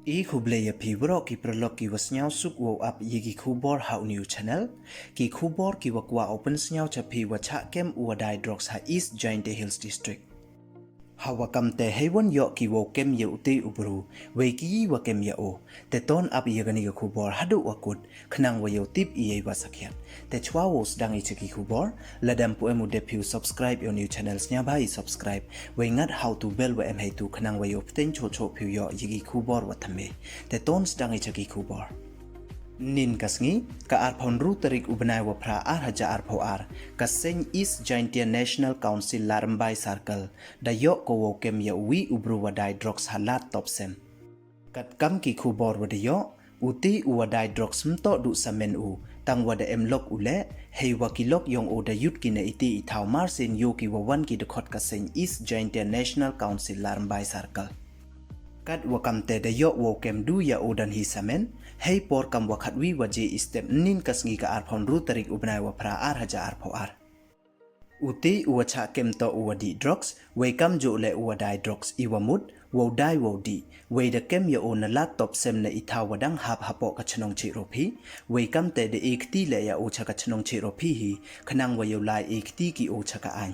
Kublaya pibro ki prolog ki wasnyaw suk wo up yigi kubor how new channel ki kubor ki wakwa open snyaw chapi wa Chah Kem uwadai drox ha East Jaintia Hills District. Hawakam te hewan yo ki wo kem ye uti ubru we ki wa kem ya o te ton up yagani kubor hadu wakut khnang wa yo tip iye wa sakyan te chwa wo sdang ichiki kubor ladam pu emu depu subscribe your new channels nya bai subscribe we ngat how to bell wa em hay tu khnang wa yo pten cho cho phu yo yigi kubor wa thame te ton sdang ichiki kubor Nin kasngi ka arphon ru tarik ubnai wa phra haja arpho kaseng East Jaintia National Council Larambai Circle da yo ko wo kem ya wi ubru wadai drox halat topsem kat kam ki khubor wadiyo uti uwadai drox mto du samen u tang wada emlok ule hei wakilok yong oda yut ki na iti ithau marsin yo ki wawan ki dekhot kaseng East Jaintia National Council Larambai Circle kat wakam te da yo wo kem du ya odan hi samen hei por kam wakat wi waje istem nin kasngi ka arphon ru tarik ubnai wa phra haja arpho uti uwa Chah Kem to uwadi drox we kam jo le uwadai drox iwamut wo dai wo di we da kem ya on lat top sem na itha wadang hap hapo ka chnong chi ropi we kam te de ekti le ya o cha ka chnong chi ropi hi khnang wa yo lai ekti ki o cha ka ai